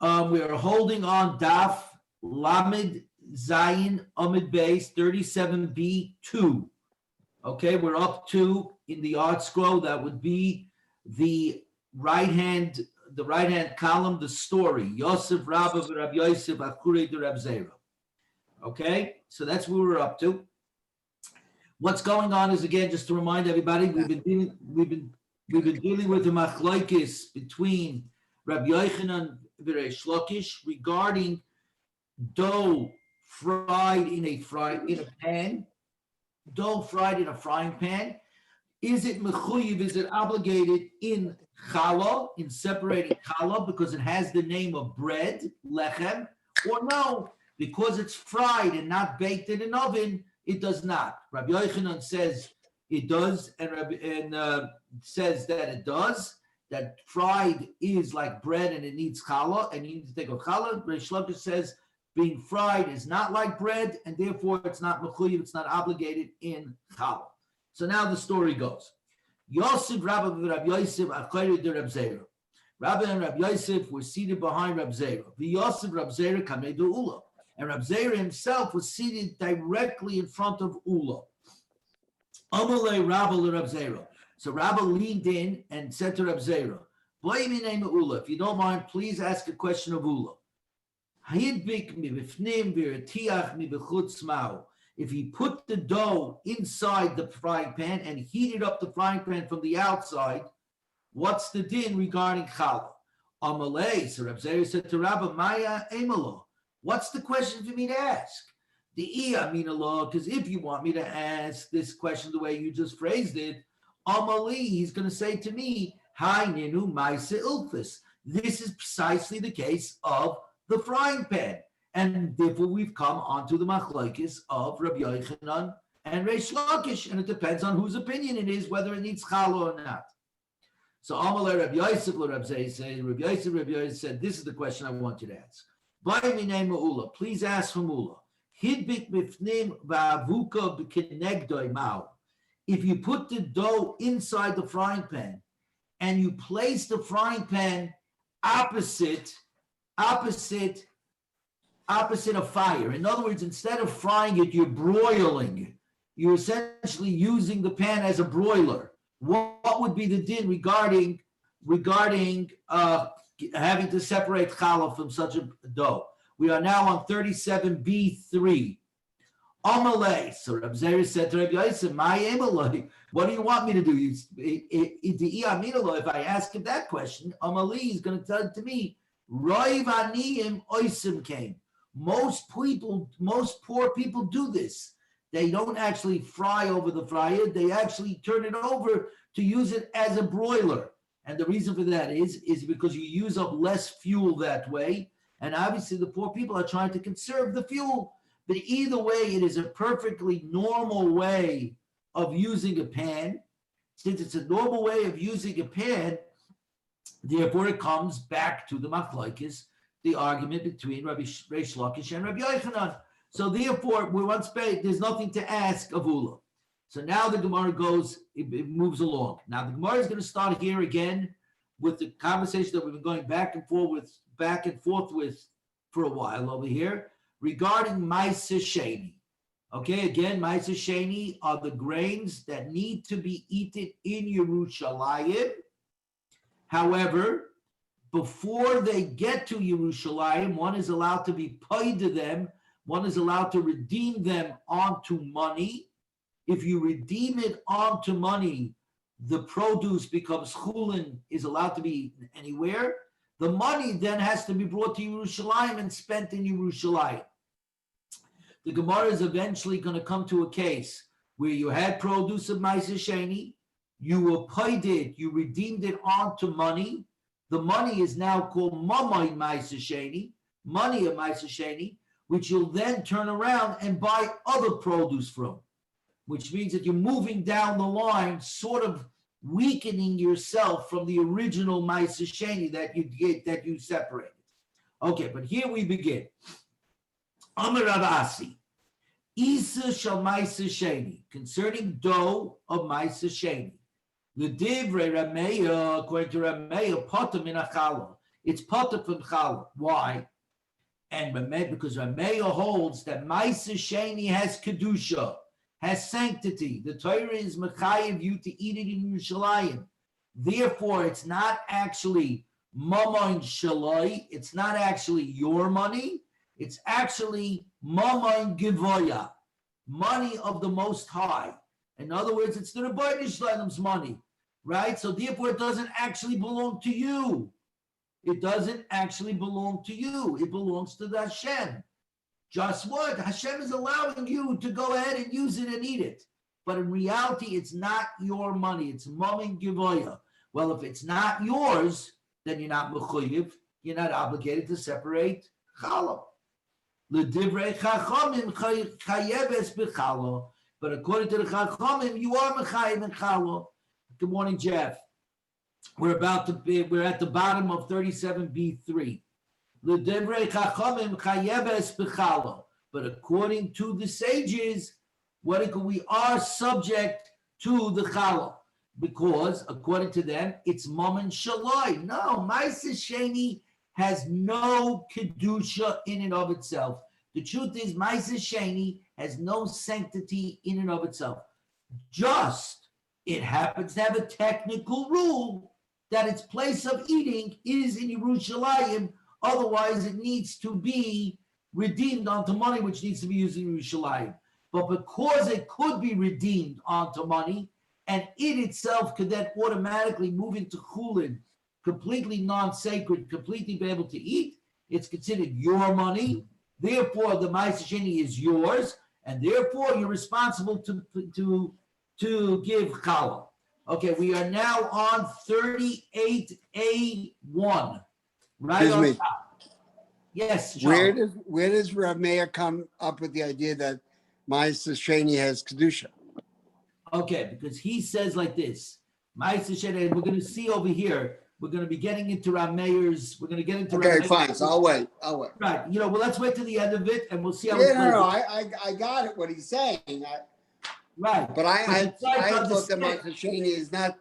We are holding on Daf Lamed Zayin Amid Base 37b2. Okay, we're up to in the art scroll. That would be the right hand column, the story. Yosef Rabba Rab Yosef Achure de Rab Zera. Okay, so that's what we're up to. What's going on is, again, just to remind everybody, we've been dealing with the machlokes between Rabbi Yochanan and Reish Lakish regarding dough fried in a pan. Dough fried in a frying pan. Is it mechuyev? Is it obligated in challah, in separating challah, because it has the name of bread, lechem, or no, because it's fried and not baked in an oven, it does not. Rabbi Yochanan says it does, and says that it does. That fried is like bread and it needs challah, and you need to take a challah. Reish Lakish says being fried is not like bread, and therefore it's not mechuyev, it's not obligated in challah. So now the story goes. Yosef Rabba Rab Yosef Achere de Rab Zera. Rabbi and Rab Yosef were seated behind Rab Zera. Yosef Rab Zera kamei de Ula. And Rab Zera himself was seated directly in front of Ula. Amalei Rabba le Rab Zera. So Rabba leaned in and said to Rab Zera, Ula, if you don't mind, please ask a question of Ula. If he put the dough inside the frying pan and heated up the frying pan from the outside, what's the din regarding challah? Amalei, so Rab Zera said to Rabba, Maya Emelo, what's the question for me to ask? The iya minallah, because if you want me to ask this question the way you just phrased it, Amali, he's going to say to me, Hi ninu maisa ilfis. This is precisely the case of the frying pan. And therefore we've come onto the machlokes of Rabbi Yochanan and Reish Lakish, and it depends on whose opinion it is, whether it needs challah or not. So Amalei Rabbi Yosef Rabbi Yosef said, this is the question I want you to ask. Please ask from Ula. If you put the dough inside the frying pan and you place the frying pan opposite of fire. In other words, instead of frying it, you're broiling it. You're essentially using the pan as a broiler. What would be the din regarding having to separate challah from such a dough? We are now on 37b3. Amalei. So Rab Zera said to Rabbi Yosef, "My Amalei, what do you want me to do? If I ask him that question, Amalei is going to tell it to me. Roiv aniyim oisim came. Most poor people do this. They don't actually fry over the fryer. They actually turn it over to use it as a broiler. And the reason for that is because you use up less fuel that way. And obviously the poor people are trying to conserve the fuel. But either way, it is a perfectly normal way of using a pan. Since it's a normal way of using a pan, therefore it comes back to the machlokes, the argument between Rabbi Reish Lakish and Rabbi Yochanan. So therefore, there's nothing to ask of Ula. So now the Gemara goes, it moves along. Now the Gemara is going to start here again with the conversation that we've been going back and forth with for a while over here regarding Maisa Sheni. Okay, again, Maisa Sheni are the grains that need to be eaten in Yerushalayim. However, before they get to Yerushalayim, one is allowed to be paid to them. One is allowed to redeem them onto money. If you redeem it onto money, the produce becomes chulin, is allowed to be eaten anywhere. The money then has to be brought to Yerushalayim and spent in Yerushalayim. The Gemara is eventually going to come to a case where you had produce of Maisa Sheni, you were paid it, you redeemed it onto money. The money is now called Mamay Maisa Sheni, money of Maisa Sheni, which you'll then turn around and buy other produce from, which means that you're moving down the line, sort of weakening yourself from the original Maisa Sheni that you separated. Okay, but here we begin. Amar Rav Asi, Isa shal Maisa Sheni, concerning dough of Maisa Sheni. The divrei Rameya, according to Rameya, potam in achala. It's potter from challah. Why? And because Rameya holds that Ma'aser Sheni has kedusha, has sanctity. The Torah is mechayev you to eat it in Yerushalayim. Therefore, it's not actually mamon shaloi. It's not actually your money. It's actually mamon givoya, money of the Most High. In other words, it's the Rebbeinu Shloim's money, right? So therefore, it doesn't actually belong to you. It doesn't actually belong to you. It belongs to the Hashem. Just what? Hashem is allowing you to go ahead and use it and eat it. But in reality, it's not your money. It's mamon givoya. Well, if it's not yours, then you're not mechuyev. You're not obligated to separate challah. L'divrei chachamim chayeves b'challah. But according to the chachamim, you are mechayev in challah. Good morning, Jeff. We're at the bottom of 37b3. L'divrei chachamim chayeves b'challah. But according to the sages, we are subject to the challah. Because according to them, it's mamon shaloi. No, Ma'aser Sheni has no kedusha in and of itself. The truth is, Ma'aser Sheni has no sanctity in and of itself. Just it happens to have a technical rule that its place of eating is in Yerushalayim. Otherwise, it needs to be redeemed onto money, which needs to be used in Yerushalayim. But because it could be redeemed onto money, and it itself could then automatically move into chulin, completely non-sacred, completely be able to eat, it's considered your money. Therefore, the Ma'aser Sheni is yours, and therefore you're responsible to give challah. Okay, we are now on 38A1. Right. Excuse on me. top. Yes, John. Where does Rav Meir come up with the idea that Ma'aser Sheni has kedusha? Okay, because he says like this, Ma'aser Sheni, and we're going to see over here, we're going to be getting into Rav Meir's, we're going to get into Okay, Rav fine. Meir's. So I'll wait. Right. Well, let's wait to the end of it, and we'll see how Yeah, it plays. no, I got it. What he's saying. Right. But I But thought that understand- Ma'aser Sheni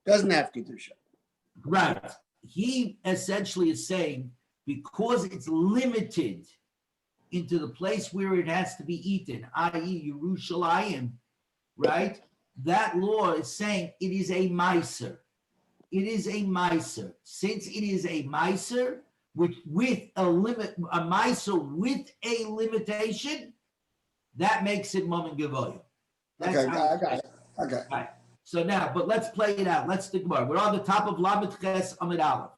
doesn't have kedusha. Right. He essentially is saying because it's limited into the place where it has to be eaten, i.e. Yerushalayim, right? That law is saying it is a meiser. It is a meiser. Since it is a meiser with a limit, a meiser with a limitation, that makes it mamon givoya. Okay, I got it. Okay. Right. So now, but let's play it out. Let's think more. We're on the top of Lamed Ches Amid Aleph.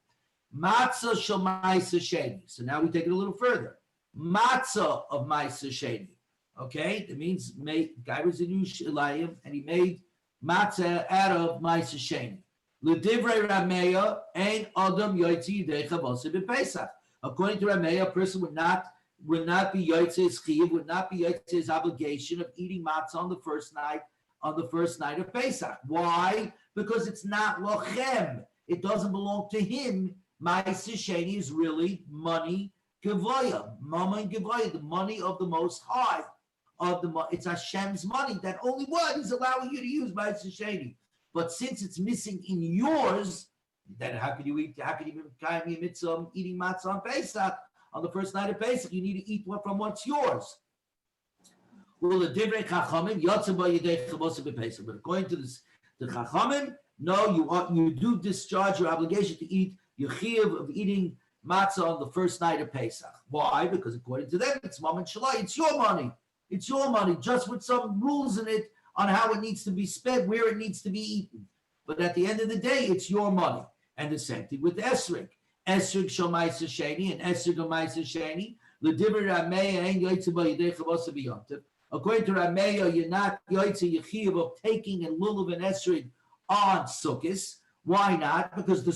Matzah shel Ma'aser Sheni. So now we take it a little further. Matzah of Ma'aser Sheni. Okay, that means guy was in Yerushalayim and he made matzah out of Ma'aser Sheni. L'divrei Rameya ein adam yotzi yidei chavoseh b'Pesach. According to Rameya, a person would not be yotzi his chiyuv, would not be yotzi his obligation of eating matzah on the first night of Pesach. Why? Because it's not lochem. It doesn't belong to him. Ma'aser Sheni is really money gevoya, mamon gevoya, the money of the Most High. It's Hashem's money that only one is allowing you to use Ma'aser Sheni. But since it's missing in yours, then how can you eat? How can you be mitzvah eating matzah on Pesach on the first night of Pesach? You need to eat from what's yours. But according to the Chachamim, no, you do discharge your obligation to eat your chiyuv of eating matzah on the first night of Pesach. Why? Because according to them, it's mamon shalai. It's your money. It's your money, just with some rules in it on how it needs to be spent, where it needs to be eaten. But at the end of the day, it's your money. And the same thing with esrig. Esrig shel Ma'aser Sheni and esrig of Ma'aser Sheni. L'divrei Rameya ein yotze bo yidei chavoseh b'yontiv. According to Rameya, you're not yotze yechiyuv of taking and lulav and esrig on Sukkos. Why not? Because the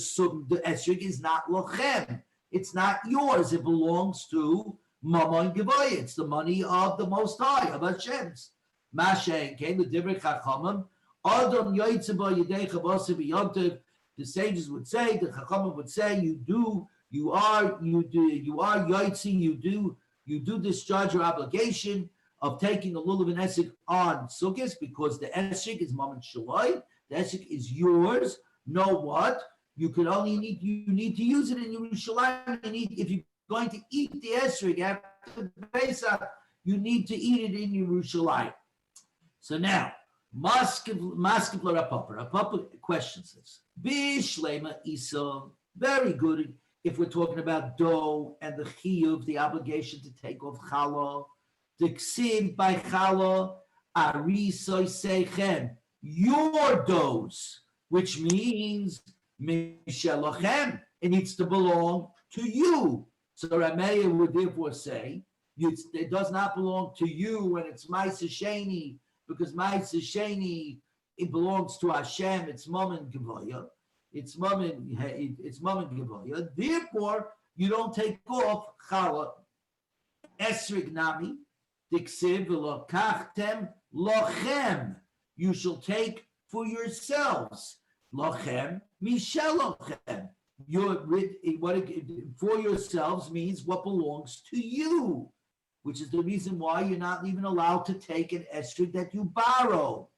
esrig is not lochem. It's not yours. It belongs to mamon gevoya. It's the money of the Most High, of Hashem's. Mashen came the divrei chachamim. Adam yotze bo yidei chavoseh b'yontiv. The sages would say, the chachamim would say, you are yotze. You do discharge your obligation of taking a lulav and esrog on Sukkos because the esrog is mamon shaloi. The esrog is yours. Know what? You need to use it in Yerushalayim. If you're going to eat the esrog after Pesach, you need to eat it in Yerushalayim. So now, Maskiv Rapapa questions this. Bishlema Isa, very good if we're talking about dough and the chiyuv, the obligation to take off challah. The ksiv by challah, arisoy seichem, your doughs, which means mishelochem, it needs to belong to you. So Rameya would therefore say, it does not belong to you when it's Ma'aseh Sheni, because Ma'aseh Sheni, it belongs to Hashem, it's Mammon Gevoya. It's Mammon Gevoya. Therefore, you don't take off Challah. Esrig Nami, Diksiv V'lokachtem Lochem. You shall take for yourselves. Lochem, Mishelochem. For yourselves means what belongs to you, which is the reason why you're not even allowed to take an esrog that you borrow.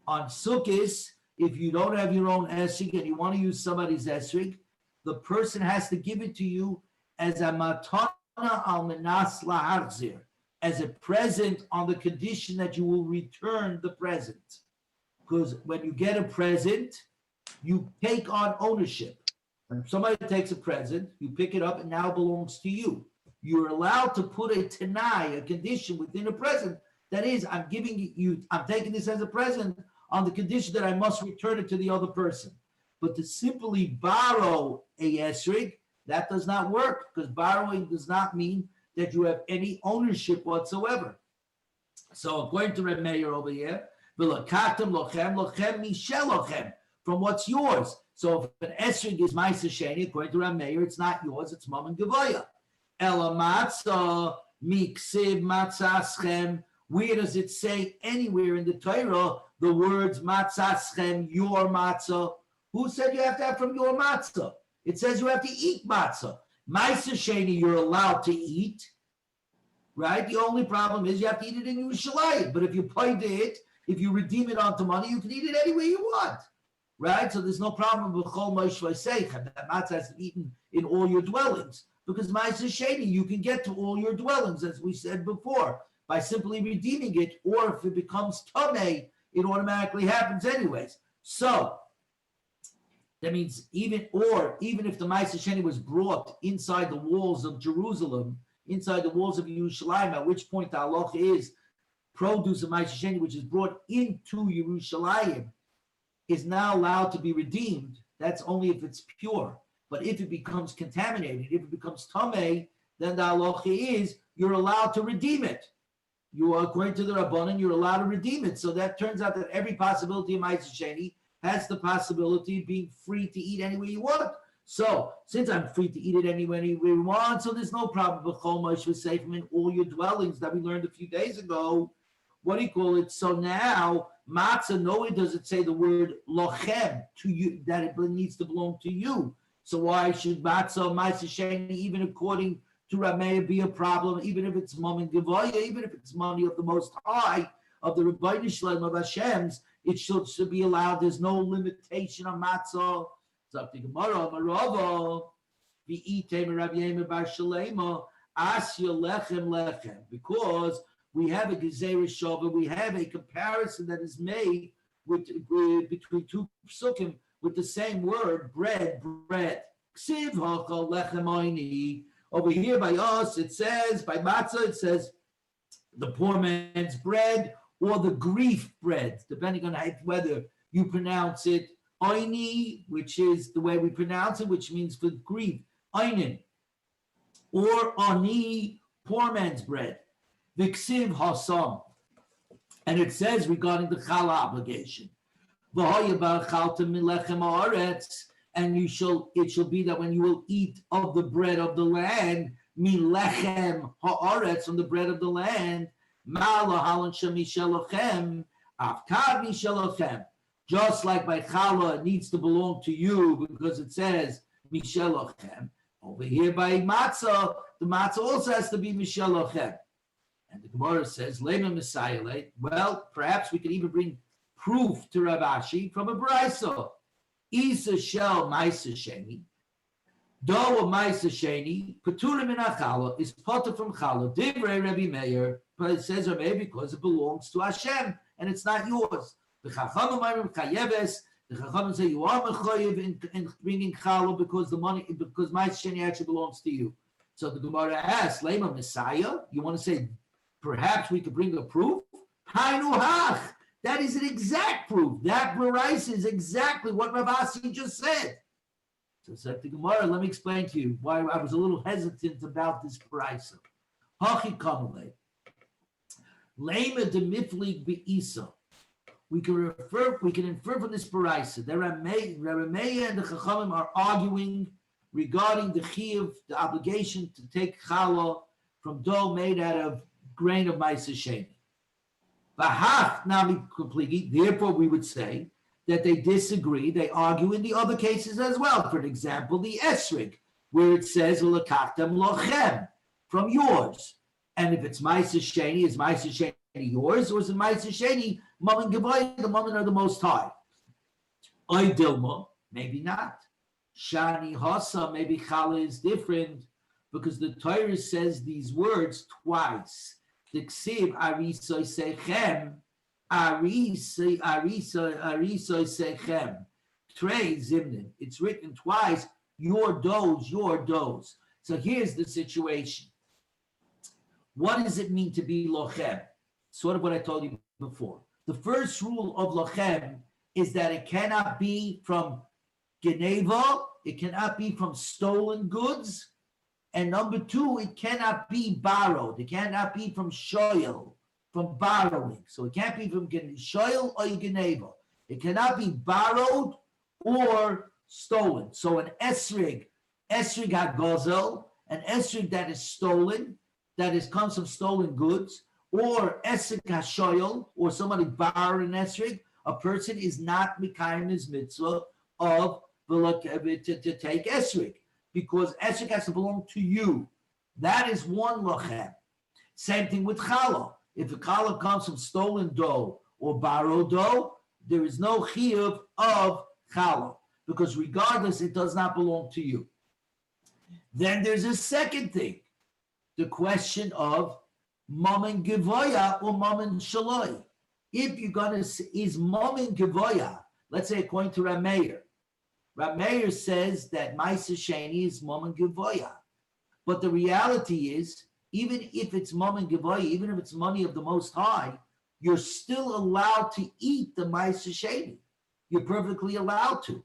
On Sukkot, if you don't have your own esrog and you want to use somebody's esrog, the person has to give it to you as a matana al menas laharzir, as a present on the condition that you will return the present. Because when you get a present, you take on ownership. When somebody takes a present, you pick it up, and now it belongs to you. You're allowed to put a tenai, a condition within a present. That is, I'm taking this as a present on the condition that I must return it to the other person. But to simply borrow a esrog, that does not work, because borrowing does not mean that you have any ownership whatsoever. So according to Reb Meir over here, v'lakatem lochem lochem mishel lochem, from what's yours. So if an esrog is Ma'aseh Sheni, according to Reb Meir, it's not yours, it's Mammon Gevoya. Ela matzah miksiv matzaschem. Where does it say anywhere in the Torah the words matzaschem, your matzah? Who said you have to have from your matzah? It says you have to eat matzah. Ma'aseh Sheni, you're allowed to eat, right? The only problem is you have to eat it in Yerushalayim. But if you paid it, if you redeem it onto money, you can eat it anywhere you want, right? So there's no problem with chol moishvay seichem. That matzah has to be eaten in all your dwellings. Because Ma'aseh Sheni, you can get to all your dwellings, as we said before, by simply redeeming it, or if it becomes tamei, it automatically happens anyways. So that means even if the Ma'aseh Sheni was brought inside the walls of Jerusalem, inside the walls of Yerushalayim, at which point the halacha is produce of Ma'aseh Sheni, which is brought into Yerushalayim, is now allowed to be redeemed. That's only if it's pure. But if it becomes contaminated, if it becomes tamei, then the halacha is you're allowed to redeem it. You are, according to the Rabbanan, you're allowed to redeem it. So that turns out that every possibility of Ma'aseh Sheni has the possibility of being free to eat anywhere you want. So since I'm free to eat it anywhere you want, so there's no problem with chol moishvay seichem in all your dwellings that we learned a few days ago. What do you call it? So now matzah, nowhere does it say the word lochem to you, that it needs to belong to you. So why should matzah, Ma'aseh Sheni, even according to Rameya, be a problem, even if it's Mammon Gevoya, even if it's money of the Most High, of the Rebbeinu Shalom of Hashem's, it should be allowed. There's no limitation on matzah. It's up to Gemara, Marava, v'ite Rav Yemer bar Shalema, asya lechem lechem, because we have a gezerah shava, we have a comparison that is made between two psukim, with the same word, bread. Ksiv hachal lechem oini. Over here by us, it says, by matzah, it says the poor man's bread or the grief bread, depending on whether you pronounce it oini, which is the way we pronounce it, which means for grief, oinin, or ani, poor man's bread. Viksiv hasam. And it says regarding the challah obligation, and it shall be that when you will eat of the bread of the land, milechem haaretz, from the bread of the land, just like by challah it needs to belong to you because it says mishelochem. Over here by matzah, the matzah also has to be mishelochem. And the Gemara says, Lema Messiah, well, perhaps we could even bring proof to Rav Ashi from a brayso. Isa shel Maisa Sheni, dough of Maisa Sheni, Peturim in Achala, is potter from Chala. Divrei Rabbi Meir, but it says Rabbi because it belongs to Hashem and it's not yours. The Chachamim Mayrim Chayeves, the Chachamim say you are Mechayev in bringing Chala because Maisa Sheni actually belongs to you. So the Gemara asks, Lema Messiah, you want to say perhaps we could bring a proof? Hainu Hach. That is an exact proof. That Baraisa is exactly what Rav Asi just said. So said the Gemara, let me explain to you why I was a little hesitant about this Baraisa. Hachi Kamale. Lema de Miflig Be'isa. We can infer from this Baraisa that Rameya and the Chachamim are arguing regarding the chiyuv, the obligation to take challah from dough made out of grain of Maisa Sheni. V'hach nami completely. Therefore, we would say that they disagree. They argue in the other cases as well. For example, the esrig, where it says "L'kachtem lochem" from yours, and if it's Maisa Sheni, is Maisa Sheni yours, or is it Maisa Sheni Mammon Gevay, the Mammon of the Most High? Oy Dilma, maybe not. Shani Hasa, maybe Chala is different because the Torah says these words twice. The Ksiv Arisoi Sechem, Arisoi Sechem, Trey Zimnin. It's written twice, your doughs. So here's the situation. What does it mean to be Lochem? Sort of what I told you before. The first rule of Lochem is that it cannot be from Geneva, it cannot be from stolen goods. And number two, it cannot be borrowed. It cannot be from shoyel, from borrowing. So it can't be from shoyel or Geneva. It cannot be borrowed or stolen. So an esrig hagozel, an esrig that is stolen, comes from stolen goods, or esrig hashoyel, or somebody borrowed an esrig, a person is not mikayim his mitzvah of to take esrig, because esrig has to belong to you. That is one lochem. Same thing with challah. If a challah comes from stolen dough or borrowed dough, there is no chiyuv of challah, because regardless, it does not belong to you. Then there's a second thing, the question of mammon gevoya or mammon shaloi. If you're going to, is mammon gevoya, let's say according to Rameir, Rameir says that Maisa Sheni is mammon gevoya. But the reality is, even if it's mammon gevoya, even if it's money of the Most High, you're still allowed to eat the Maisa Sheni. You're perfectly allowed to.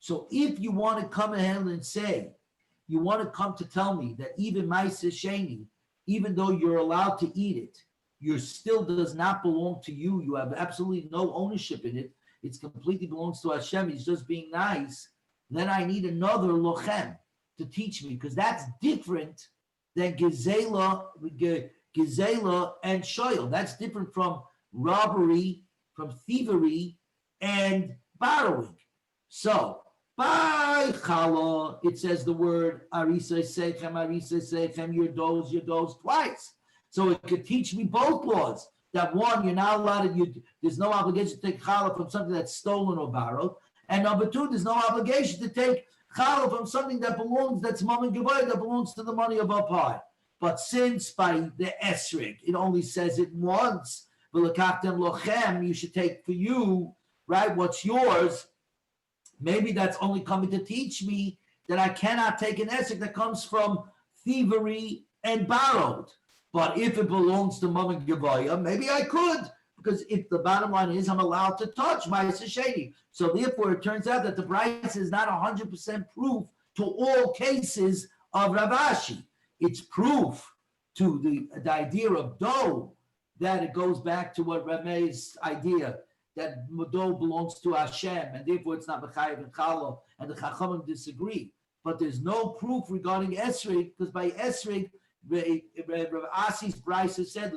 So if you want to come ahead and say, you want to come to tell me that even Maisa Sheni, even though you're allowed to eat it, you still does not belong to you. You have absolutely no ownership in it. It completely belongs to Hashem. He's just being nice. Then I need another lochem to teach me, because that's different than gezela and shoyel. That's different from robbery, from thievery, and borrowing. So by challah, it says the word arisa seichem, your doughs twice. So it could teach me both laws. That one, you're not allowed to, there's no obligation to take challah from something that's stolen or borrowed. And number two, there's no obligation to take challah from something that's mammon gevay, that belongs to the money of up high. But since by the esrig, it only says it once, v'lekachtem lochem, you should take for you, right, what's yours. Maybe that's only coming to teach me that I cannot take an esrig that comes from thievery and borrowed. But if it belongs to mammon gevaya, maybe I could, because if the bottom line is I'm allowed to touch Maisa Sheni. So therefore, it turns out that the price is not 100% proof to all cases of Rav Ashi. It's proof to the idea of dough, that it goes back to what Ramey's idea, that dough belongs to Hashem, and therefore it's not B'chayev and Challah, and the Chachamim disagree. But there's no proof regarding Esrig, because by Esrig, Rav Asi's Brisa said, a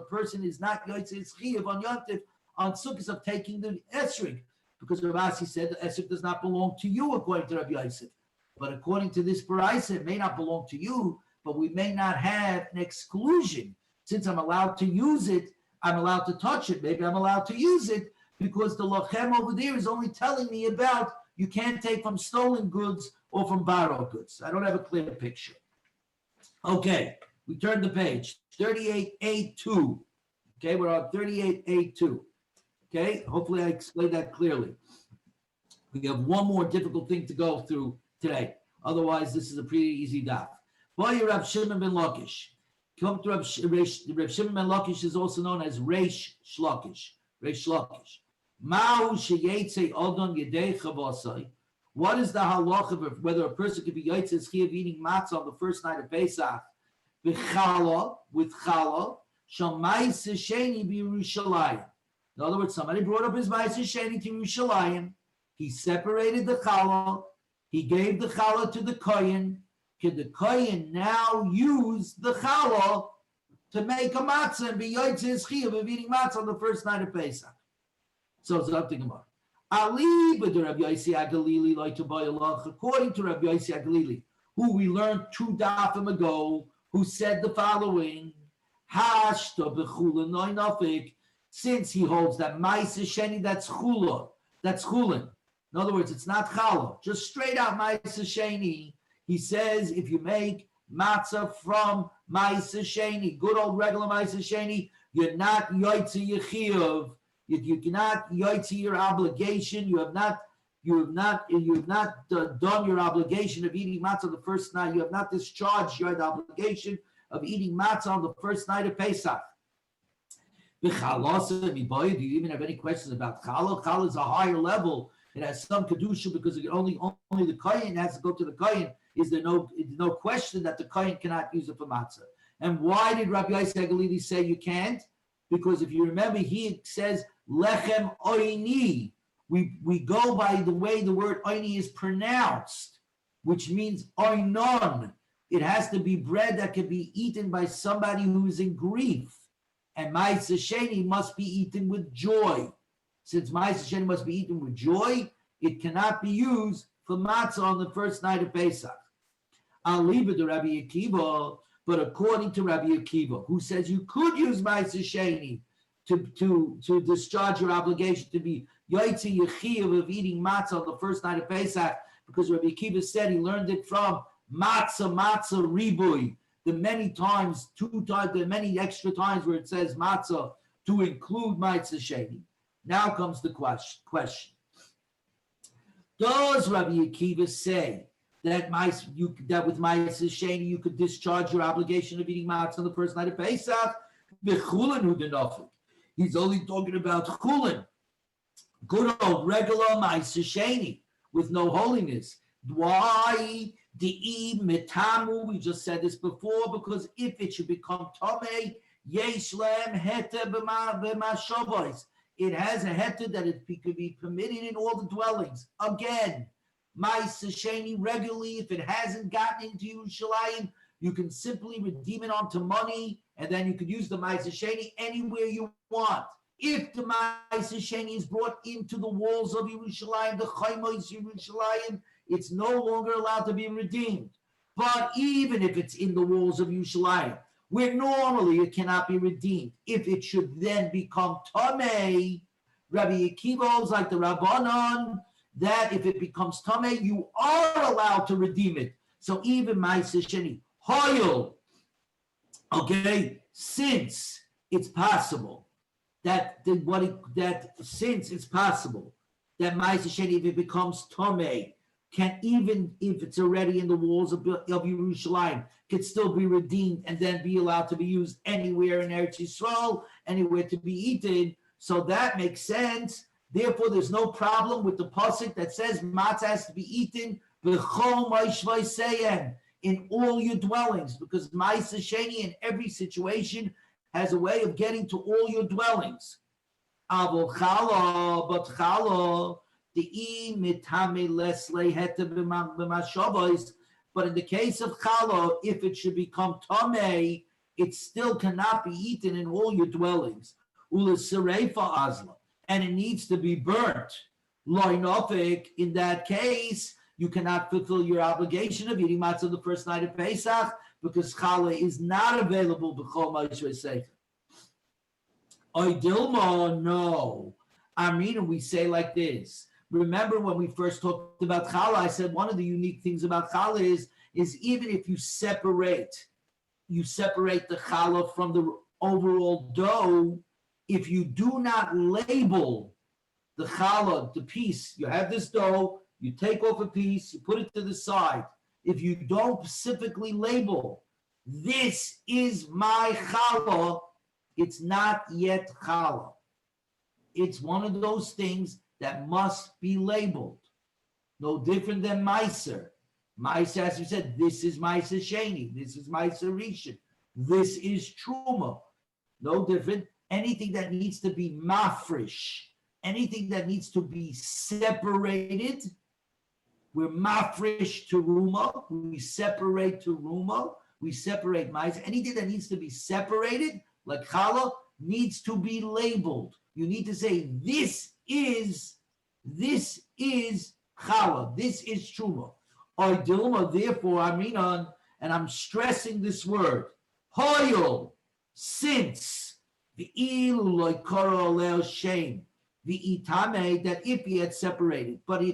person is not Yotzei on Yontif on Sukkot of taking the Esrig, because Rav Asi said the Esrig does not belong to you according to Rav Yosef. But according to this Brisa, it may not belong to you, but we may not have an exclusion. Since I'm allowed to use it, I'm allowed to touch it. Maybe I'm allowed to use it, because the lachem over there is only telling me about you can't take from stolen goods or from borrowed goods. I don't have a clear picture. Okay, we turn the page. 38A2. Okay, we're on 38A2. Okay, hopefully I explained that clearly. We have one more difficult thing to go through today. Otherwise, this is a pretty easy daf. Boy, Rav Shimon ben Lakish. Come to Rav Shimon ben Lakish is also known as Reish Shlokish. Reish Shlokish. Ma'u sheyetze odon yedei chavosai. What is the halacha of whether a person could be yotzei chi of eating matzah on the first night of Pesach with challah, shamais sheni b'Yerushalayim. In other words, somebody brought up his ma'is sheni to Yerushalayim. He separated the challah. He gave the challah to the kohen. Can the kohen now use the challah to make a matzah and be yotzei chi of eating matzah on the first night of Pesach? So it's up to Gemara. Ali but the Rabbi Yossi Agalili like to buy Allah. According to Rabbi Yossi Agalili, who we learned 2 dafim ago, who said the following: Hashta b'chula noinafik. Since he holds that ma'aseh sheni, that's chulin. In other words, it's not challah, just straight out ma'aseh sheni. He says if you make matzah from ma'aseh sheni, good old regular ma'aseh sheni, you're not yotzei yechiyav. You cannot yotzei your obligation. You have not done your obligation of eating matzah the first night. You have not discharged your obligation of eating matzah on the first night of Pesach. Do you even have any questions about challah? Challah is a higher level. It has some kedusha because only the kohen has to go to the kohen. Is there no question that the kohen cannot use it for matzah? And why did Rabbi Yossi Agalili say you can't? Because if you remember, he says lechem oini. We go by the way the word oini is pronounced, which means oinon. It has to be bread that can be eaten by somebody who is in grief. And ma'aseh sheni must be eaten with joy. Since ma'aseh sheni must be eaten with joy, it cannot be used for matzah on the first night of Pesach. I'll leave it to Rabbi Akiva, but according to Rabbi Akiva, who says you could use ma'aseh sheni to discharge your obligation to be yotzei yechiyav of eating matzah on the first night of Pesach, because Rabbi Akiva said he learned it from matzah ribui. The many extra times where it says matzah to include ma'aseh sheni. Now comes the question. Does Rabbi Akiva say that with ma'aseh sheni you could discharge your obligation of eating matzah on the first night of Pesach? He's only talking about chulin, good old regular ma'aseh sheni with no holiness. Why? The mitamu, we just said this before, because if it should become tomei, yesh lem heter b'mashavos. It has a heter that it could be permitted in all the dwellings. Again, ma'aseh sheni regularly, if it hasn't gotten into Yerushalayim, you can simply redeem it onto money, and then you could use the ma'aseh sheni anywhere you want. If the ma'aseh sheni is brought into the walls of Yerushalayim, the chaimos Yerushalayim, it's no longer allowed to be redeemed. But even if it's in the walls of Yerushalayim, where normally it cannot be redeemed, if it should then become tamei, Rabbi Akiva holds like the Rabbanon, that if it becomes tamei, you are allowed to redeem it. So even ma'aseh sheni, hoyel, okay, since it's possible that ma'aseh sheni, if it becomes tamei, can, even if it's already in the walls of Yerushalayim, could still be redeemed and then be allowed to be used anywhere in Eretz Yisrael, anywhere to be eaten. So that makes sense. Therefore, there's no problem with the pasuk that says matzah has to be eaten in all your dwellings, because ma'aseh sheni in every situation has a way of getting to all your dwellings. But challah, but in the case of challah, if it should become tamei, it still cannot be eaten in all your dwellings. And it needs to be burnt. In that case, you cannot fulfill your obligation of eating matzah the first night of Pesach, because challah is not available b'chol ma'aseh sefer. Oy dilma, no. Amina, we say like this. Remember when we first talked about challah, I said one of the unique things about challah is even if you separate the challah from the overall dough, if you do not label the challah, the piece, you have this dough, you take off a piece, you put it to the side. If you don't specifically label, this is my challah, it's not yet challah. It's one of those things that must be labeled. No different than Meiser. Meiser, as we said, this is Meiser Sheni, this is Meiser Rishon, this is Truma. No different. Anything that needs to be mafresh, anything that needs to be separated, we're mafresh to Ruma, we separate to Ruma, we separate Meiser. Anything that needs to be separated, like challah, needs to be labeled. You need to say, this is challah, this is truma. Or dilma, therefore, and I'm stressing this word, hoyol, since the ilu loikoro shame, the itame, that if he had separated, but he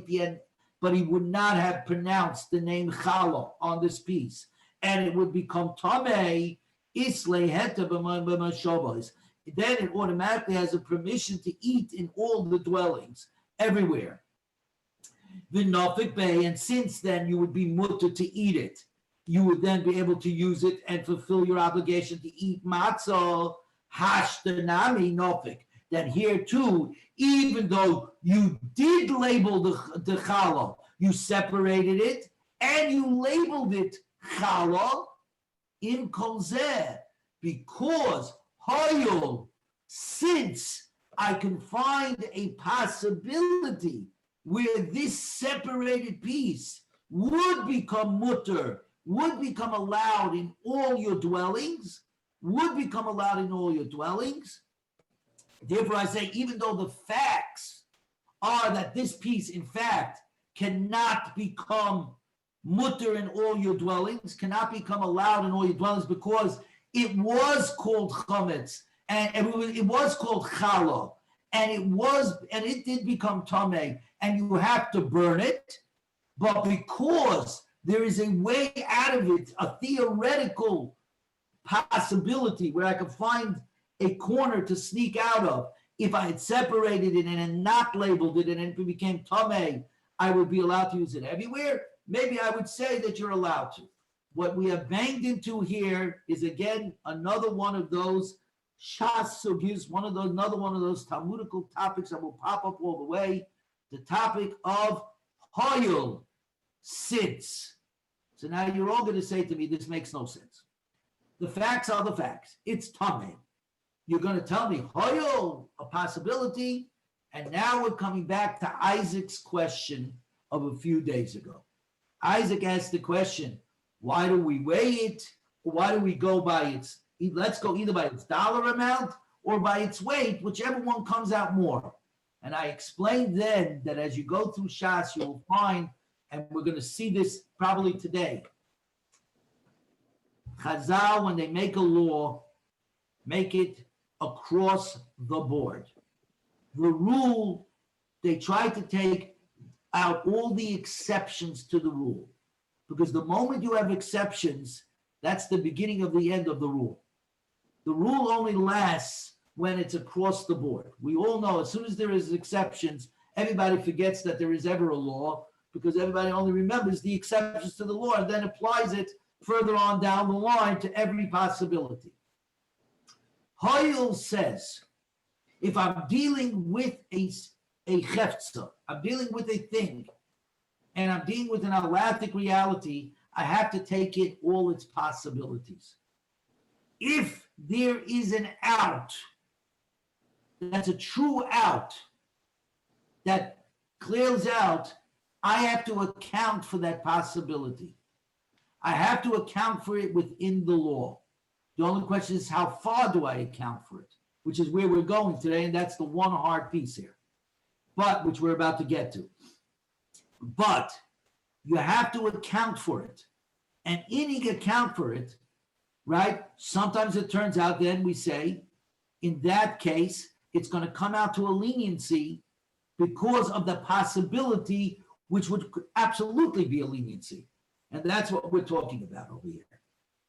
would not have pronounced the name challah on this piece, and it would become tamei, islay heta b'mashobos. Then it automatically has a permission to eat in all the dwellings, everywhere. The Nafik Bay, and since then you would be mutter to eat it. You would then be able to use it and fulfill your obligation to eat matzah, hashtanami Nafik. That here too, even though you did label the challah, you separated it and you labeled it challah in kolzeh, because Hoyol, since I can find a possibility where this separated piece would become mutter, would become allowed in all your dwellings, therefore I say, even though the facts are that this piece, in fact, cannot become mutter in all your dwellings, cannot become allowed in all your dwellings, because it was called chametz, and it was called challah, and it did become tameh, and you have to burn it. But because there is a way out of it, a theoretical possibility where I could find a corner to sneak out of, if I had separated it and had not labeled it, and it became tameh, I would be allowed to use it everywhere. Maybe I would say that you're allowed to. What we have banged into here is, again, another one of those shas sugis, another one of those Talmudical topics that will pop up all the way. The topic of hoyel, since. So now you're all going to say to me, this makes no sense. The facts are the facts. It's tameh. You're going to tell me hoyel, a possibility, and now we're coming back to Isaac's question of a few days ago. Isaac asked the question, why do we weigh it? Or why do we go by let's go either by its dollar amount or by its weight, whichever one comes out more. And I explained then that as you go through Shas, you will find, and we're going to see this probably today, Chazal, when they make a law, make it across the board. The rule, they try to take out all the exceptions to the rule. Because the moment you have exceptions, that's the beginning of the end of the rule. The rule only lasts when it's across the board. We all know as soon as there is exceptions, everybody forgets that there is ever a law, because everybody only remembers the exceptions to the law and then applies it further on down the line to every possibility. Hoyel says, if I'm dealing with a cheftza, I'm dealing with a thing, and I'm dealing with an halachic reality, I have to take in all its possibilities. If there is an out, that's a true out, that clears out, I have to account for that possibility. I have to account for it within the law. The only question is, how far do I account for it? Which is where we're going today, and that's the one hard piece here, but which we're about to get to. But you have to account for it. And in you account for it, right? Sometimes it turns out then we say, in that case, it's going to come out to a leniency because of the possibility, which would absolutely be a leniency. And that's what we're talking about over here.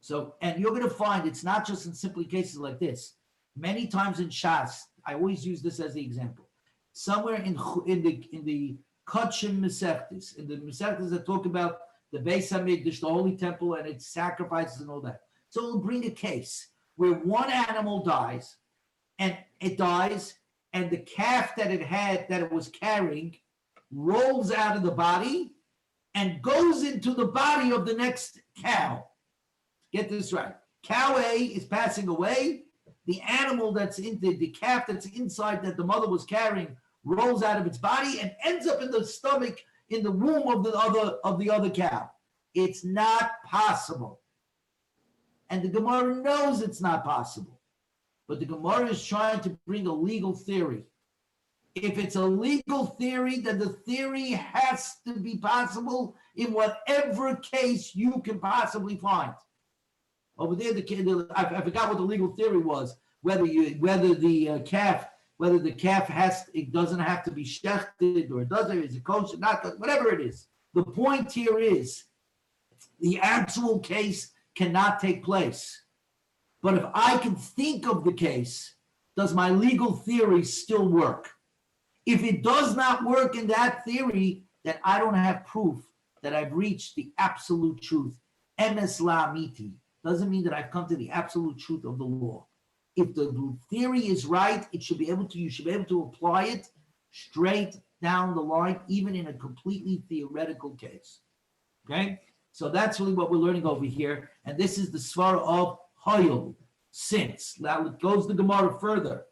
So, and you're going to find it's not just in simply cases like this. Many times in Shas, I always use this as the example. Somewhere in the Kachim Mesechtes, in the Mesechtes that talk about the Beis Hamikdash, the Holy Temple, and its sacrifices and all that. So we'll bring a case where one animal dies, and the calf that it was carrying rolls out of the body and goes into the body of the next cow. Get this right. Cow A is passing away. The animal that's in the calf that's inside that the mother was carrying rolls out of its body and ends up in the stomach, in the womb of the other cow. It's not possible. And the Gemara knows it's not possible. But the Gemara is trying to bring a legal theory. If it's a legal theory, then the theory has to be possible in whatever case you can possibly find. Over there, I forgot what the legal theory was. Whether the calf it doesn't have to be shechted, or it doesn't, is it kosher, not, whatever it is. The point here is the actual case cannot take place. But if I can think of the case, does my legal theory still work? If it does not work in that theory, then I don't have proof that I've reached the absolute truth. Emes la'amiti doesn't mean that I've come to the absolute truth of the law. If the theory is right, you should be able to apply it straight down the line, even in a completely theoretical case. Okay? So that's really what we're learning over here. And this is the svara of Hoyel, since. Now it goes the Gemara further.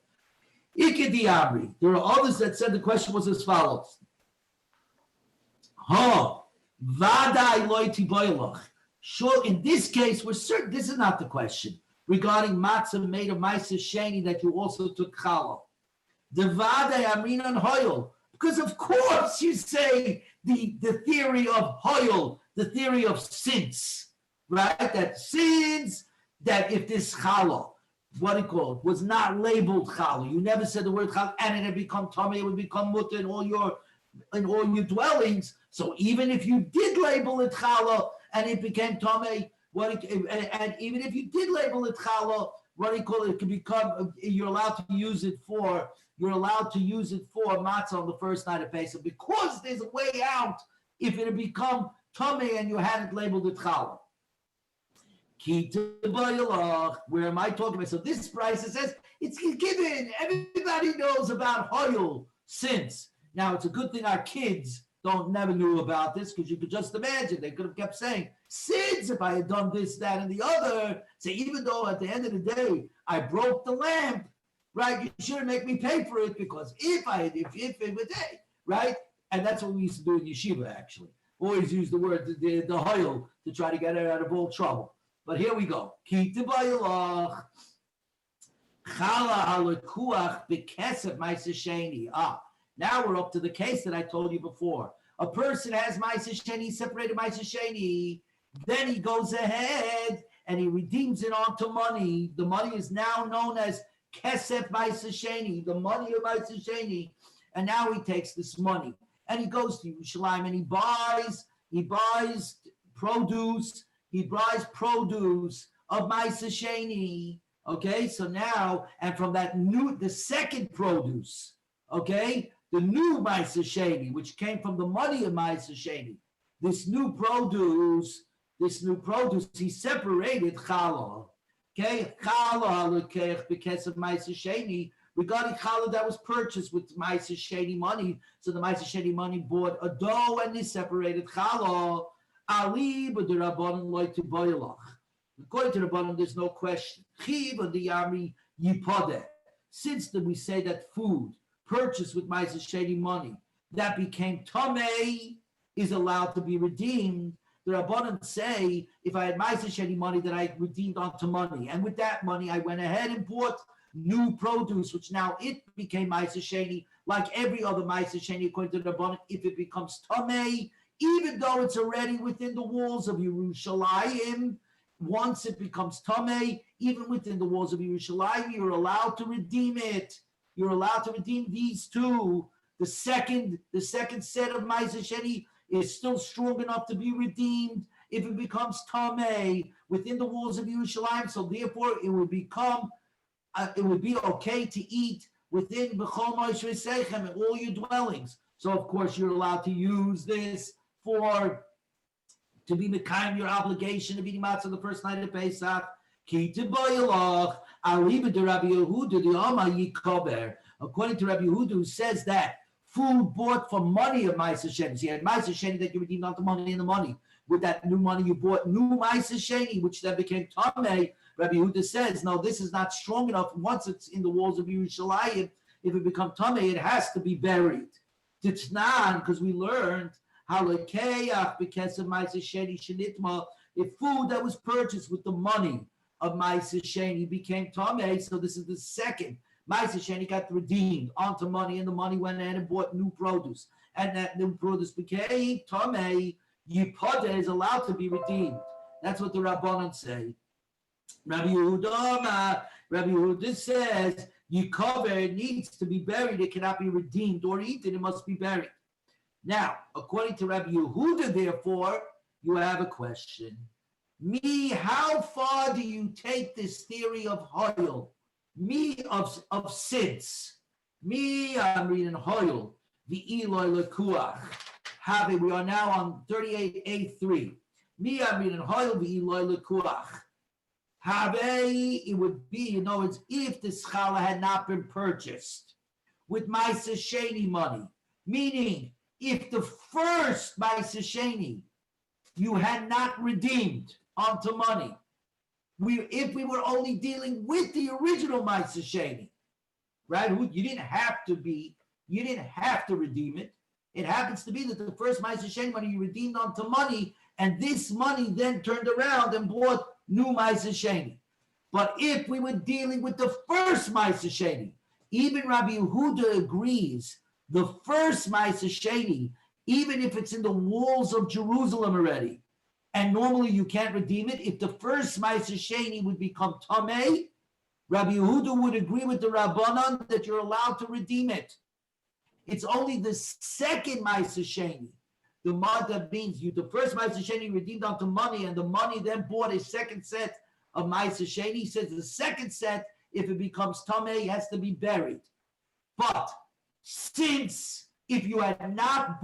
Ikedi Amri. There are others that said the question was as follows. Vadai loiti boilach. Sure, in this case, we're certain this is not the question regarding matzah made of ma'aser sheni that you also took challah. The vadai amrinan hoyel. Because of course you say the theory of hoyel, the theory of since, right? That since that if this challah, was not labeled challah, you never said the word challah, and it had become tamei, it would become mutter in all your dwellings. So even if you did label it challah and it became tamei, and even if you did label it challah, it can become, you're allowed to use it for matzah on the first night of Pesach, because there's a way out if it had become tamei and you hadn't labeled it challah. Where am I talking about? So this price, it says it's given. Everybody knows about hoyel since. Now it's a good thing our kids never knew about this, because you could just imagine they could have kept saying, since if I had done this, that, and the other, say even though at the end of the day I broke the lamp, right? You shouldn't make me pay for it, because if it was day, right? And that's what we used to do in yeshiva, actually. Always use the word the hoyel to try to get out of all trouble. But here we go. Now we're up to the case that I told you before. A person has ma'aser sheni, separated ma'aser sheni, then he goes ahead and he redeems it onto money. The money is now known as kesef ma'aser sheni, the money of ma'aser sheni. And now he takes this money and he goes to Yerushalayim and he buys produce. He buys produce of ma'aser sheni. Okay, so now, and from the second produce, okay, the new ma'aser sheni, which came from the money of ma'aser sheni, this new produce, he separated challah. Okay, challah lekech because of ma'aser sheni, regarding challah that was purchased with ma'aser sheni money. So the ma'aser sheni money bought a dough and he separated challah. Ali, but the Rabbanon like to boilach. According to the Rabbanon, there's no question. Chiv and the Yami Yipodeh. Since we say that food purchased with ma'aser sheni money that became tamei is allowed to be redeemed, the Rabbanon say if I had ma'aser sheni money that I redeemed onto money, and with that money I went ahead and bought new produce, which now it became ma'aser sheni, like every other ma'aser sheni, according to the Rabbanon, if it becomes tamei, even though it's already within the walls of Yerushalayim, once it becomes tamei, even within the walls of Yerushalayim, you're allowed to redeem it. you're allowed to redeem these two. The second set of Ma'aser Sheni is still strong enough to be redeemed if it becomes Tameh within the walls of Yerushalayim. So therefore, it would be okay to eat within B'chol Ma'aser Seichem in all your dwellings. So of course, you're allowed to use this to be Mekayim your obligation of eating matzah the first night of Pesach. Ki tibayalach aliba de Rabbi Yehuda the Ama Yikober. According to Rabbi Yehuda, who says that food bought for money of Ma'aser Sheni. So you had Ma'aser Sheni that you redeemed not the money in the money. With that new money, you bought new Ma'aser Sheni, which then became Tameh. Rabbi Yehuda says, no, this is not strong enough. Once it's in the walls of Yerushalayim, if it becomes Tameh, it has to be buried. Titnan, because we learned Halakeyach because of Ma'aser Sheni Shenitma, if food that was purchased with the money of Ma'aser Sheni became Tameh, so this is the second. Ma'aser Sheni got redeemed onto money, and the money went in and bought new produce. And that new produce became Tameh, Yipada is allowed to be redeemed. That's what the Rabbanan say. Rabbi Yehuda says, Yikover needs to be buried, it cannot be redeemed or eaten, it must be buried. Now, according to Rabbi Yehuda, therefore, you have a question. How far do you take this theory of Hoyle? Of sins. I'm reading Hoyle, the Eloi Lekuach. We are now on 38A3. I'm reading Hoyle, the Eloi Lekuach. It would be, it's if the challah had not been purchased with Ma'aser Sheni money, meaning if the first Ma'aser Sheni you had not redeemed onto money, if we were only dealing with the original Ma'aser Sheni, right? You didn't have to redeem it. It happens to be that the first Ma'aser Sheni money you redeemed onto money, and this money then turned around and bought new Ma'aser Sheni. But if we were dealing with the first Ma'aser Sheni, even Rabbi Yehuda agrees, the first Ma'aser Sheni, even if it's in the walls of Jerusalem already, and normally you can't redeem it, if the first Ma'aser Sheni would become Tameh, Rabbi Yehuda would agree with the Rabbanan that you're allowed to redeem it. It's only the second Ma'aser Sheni. The mother means the first Ma'aser Sheni redeemed onto money, and the money then bought a second set of Ma'aser Sheni. He says the second set, if it becomes Tameh, has to be buried. But since if you had not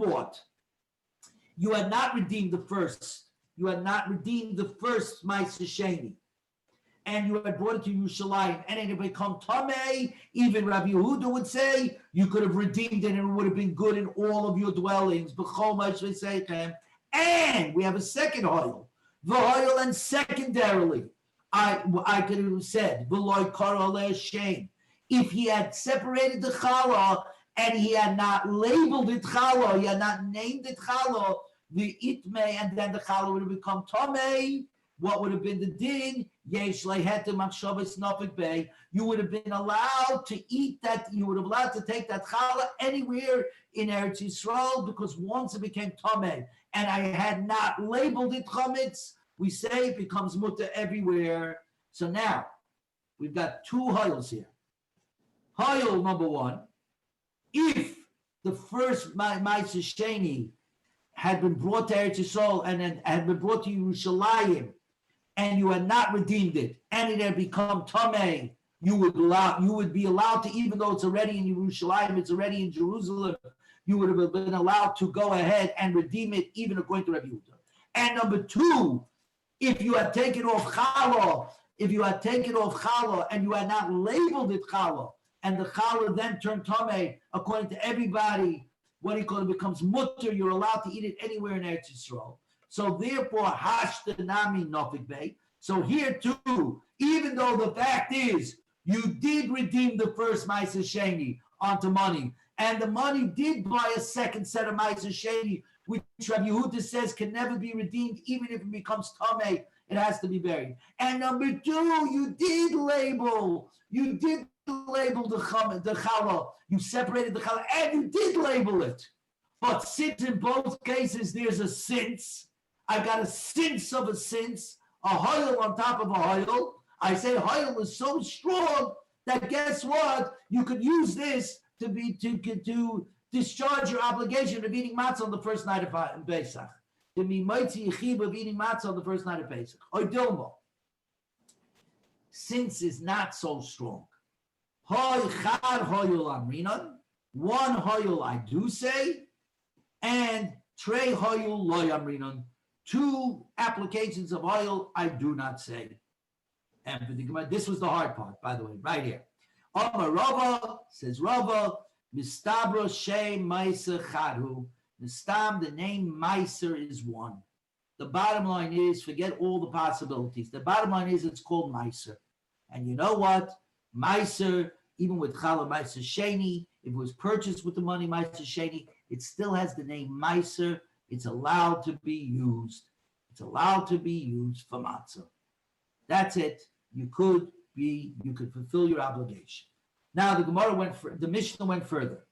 redeemed the first Ma'aser Sheni, and you had brought it to Yerushalayim, and it had become Tameh, even Rabbi Yehuda would say you could have redeemed it and it would have been good in all of your dwellings. And we have a second Hoyle. The Hoyle, and secondarily, I could have said, if he had separated the challah and he had not labeled it challah, he had not named it challah, the itmei, and then the challah would have become Tameh. What would have been the din? Yesh lehetem machshavas nafik bay. You would have been allowed to eat that. You would have allowed to take that challah anywhere in Eretz Yisrael, because once it became tameh and I had not labeled it chametz, we say it becomes mutter everywhere. So now we've got two hoyles here. Hoyle number one: if the first Ma'aser Sheni had been brought to Eretz Yisrael and then had been brought to Yerushalayim, and you had not redeemed it, and it had become Tameh, you would be allowed to, even though it's already in Yerushalayim, it's already in Jerusalem, you would have been allowed to go ahead and redeem it, even according to Rabbi Yehuda. And number two, if you had taken off challah, and you had not labeled it challah, and the challah then turned Tameh, according to everybody, it becomes mutter, you're allowed to eat it anywhere in Eretz Yisrael. So therefore, hashtanami nafik bay. So here too, even though the fact is you did redeem the first Ma'aser Sheni onto money, and the money did buy a second set of Ma'aser Sheni, which Rabbi Yehuda says can never be redeemed, even if it becomes Tameh, it has to be buried. And number two, you did label the challah, you separated the challah, and you did label it. But since in both cases there's a since, I got a since of a since, a hoyle on top of a hoyle. I say hoyle is so strong that guess what? You could use this to discharge your obligation of eating matzah on the first night of Pesach. To be mitzi yichib of eating matzah on the first night of Pesach. Or dilmo. Since is not so strong. Hoy char hoyul amrinon. One hoyul I do say, and trey hoyul loy amrinon. Two applications of oil I do not say. And for the Gemara, this was the hard part, by the way, right here. Amar Rava, says Rava, Mistabra Shei Meiser Chadhu. Mistab, the name Meiser is one. The bottom line is, forget all the possibilities. The bottom line is it's called Meiser. And you know what? Meiser, even with Chala Meiser Sheni, if it was purchased with the money Meiser Sheni, it still has the name Meiser. It's allowed to be used. It's allowed to be used for matzah. That's it. You could fulfill your obligation. Now the Gemara the Mishnah went further.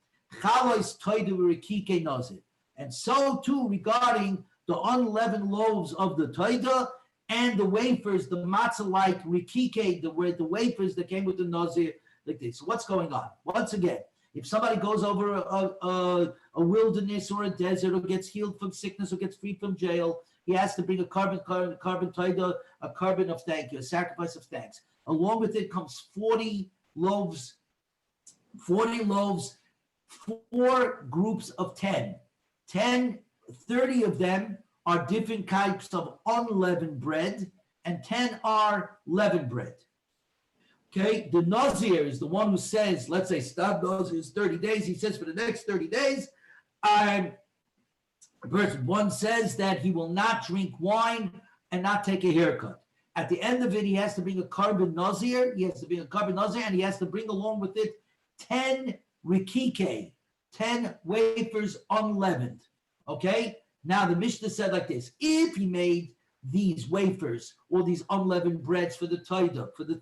And so too regarding the unleavened loaves of the toida and the wafers, the matzah-like rikike, the wafers that came with the nazir, like this. So what's going on? Once again, if somebody goes over a wilderness or a desert or gets healed from sickness or gets freed from jail, he has to bring a carbon taida, a carbon of thank you, a sacrifice of thanks. Along with it comes 40 loaves, 4 groups of 10. 30 of them are different types of unleavened bread, and 10 are leavened bread. Okay, the Nazir is the one who says, let's say, stop Nazir is 30 days. He says for the next 30 days, person one says that he will not drink wine and not take a haircut. At the end of it, he has to bring a carbon Nazir. He has to bring a carbon Nazir, and he has to bring along with it 10 rikike, 10 wafers unleavened. Okay? Now the Mishnah said like this: if he made these wafers or these unleavened breads for the taida, for the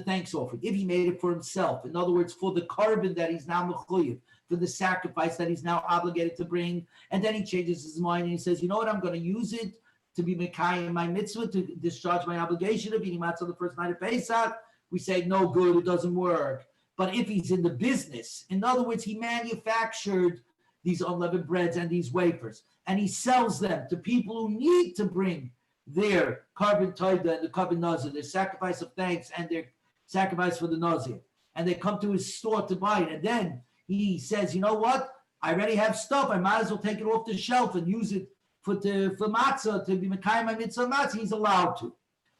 thanks offering, if he made it for himself, in other words, for the carbon that he's now mechuyev, for the sacrifice that he's now obligated to bring, and then he changes his mind and he says, you know what, I'm going to use it to be mekayim my mitzvah, to discharge my obligation of eating matzah the first night of Pesach, we say no good, it doesn't work. But if he's in the business, in other words, he manufactured these unleavened breads and these wafers, and he sells them to people who need to bring their carbon taida and the carbon nazir, their sacrifice of thanks and their sacrifice for the nazir, and they come to his store to buy it, and then he says, you know what, I already have stuff, I might as well take it off the shelf and use it for matzah, to be mekayim my mitzvah matzah. He's allowed to.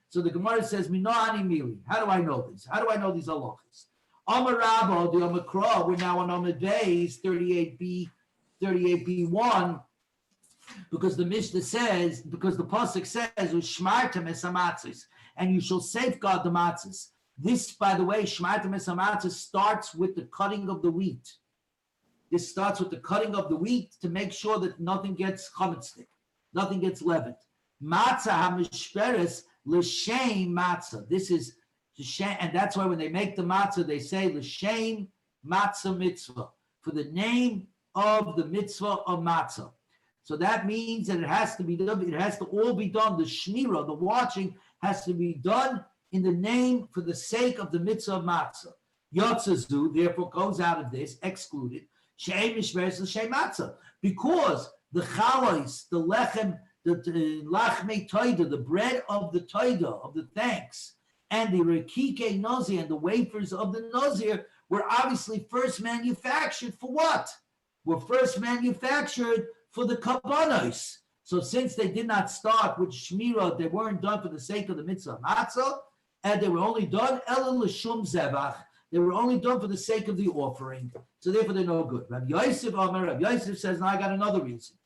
So the Gemara says, Minoani Mili. How do I know this? How do I know these halachas? Amar Rabba, the Amakra, we're now on Amud Beis 38b1, because the Mishnah says, because the pasuk says, "Ushmartem es hamatzos," and you shall safeguard the matzahs. This, by the way, Shmartem es hamatzos starts with the cutting of the wheat. This starts with the cutting of the wheat to make sure that nothing gets chametzik, nothing gets leavened. Matzah hamishperes l'shem matzah. This is l'shem, and that's why when they make the matzah, they say l'shem matzah mitzvah, for the name of the mitzvah of matzah. So that means that it has to be done. It has to all be done. The shmira, the watching, has to be done in the name for the sake of the mitzvah of matzah. Yotzazu therefore goes out of this, excluded. She'em mishmeres l'shem matzah, because the chalais, the lechem, the lachmei toida, the bread of the toida, of the thanks, and the rekike nazir, and the wafers of the nazir were obviously first manufactured for what? Were first manufactured for the kabbanos. So since they did not start with shmira, they weren't done for the sake of the mitzvah matzah, and they were only done ela l'shum zevach. They were only done for the sake of the offering. So therefore they're no good. Rabbi Yosef says, now I got another reason.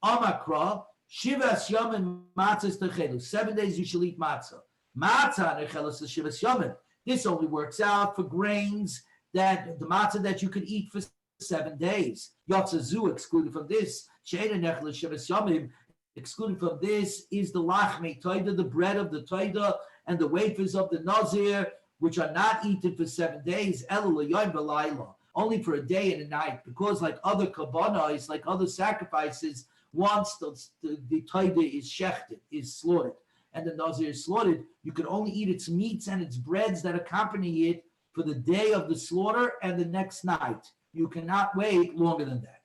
Amakra, shivas yamin matzahs techelu. 7 days you shall eat matzah. Matzah nechelus shivas yamin. This only works out for grains, that the matzah that you could eat for 7 days. Yotzazu, excluded from this. She'ena nechelus shivas yamin. Excluded from this is the lachmei toida, the bread of the toida, and the wafers of the nazir, which are not eaten for 7 days, only for a day and a night, because like other kabbanos, like other sacrifices, once the taida is shechted, is slaughtered, and the Nazir is slaughtered, you can only eat its meats and its breads that accompany it for the day of the slaughter and the next night. You cannot wait longer than that.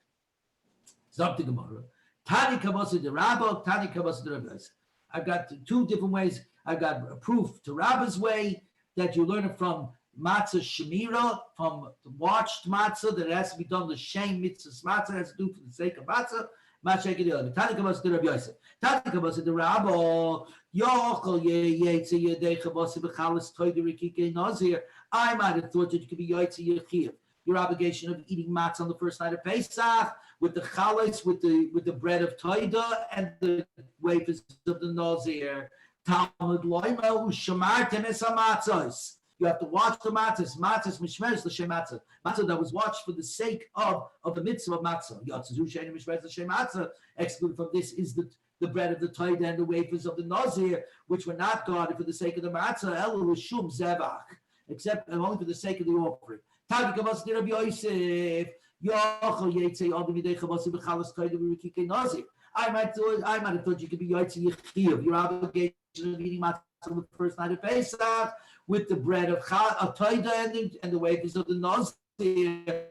Something Gemara. Tani Kabasa de Rabba, Tani Kabasa de Rabba. I've got two different ways. I've got a proof to Rabba's way that you learn it from matzah shemira, from watched matzah, that it has to be done the shem mitzvah matzah, has to do for the sake of matzah. Tani Kabasa de Rabbi Yosef. Tani Kabasa de Rabba. Yochel yetze yedei Kabasa b'chalas toider rikike nazir. I might have thought that you could be yetze yechiv. Your obligation of eating matzah on the first night of Pesach, with the chalas, with the bread of Toida and the wafers of the Nazir. Talmud loyma ushamartem es hamatzos. You have to watch the matzahs. Matzahs mishmeres l'shem matzah. Matzah that was watched for the sake of the mitzvah of matzah. Yatzazu shein mishmeres l'shem matzah. Excluded from this is the bread of the Toida and the wafers of the Nazir, which were not guarded for the sake of the matzah. Elu l'shum zevach, except and only for the sake of the offering. Tani Kabasa de Rabbi Yosef. Yochel yetze adam yedei Kabasa b'chalas Toida v'rikike Nazir. I might have thought you could be yotze yechiv. Your obligation of eating matzah on the first night of Pesach with the bread of Toida and the wafers of the Nazir.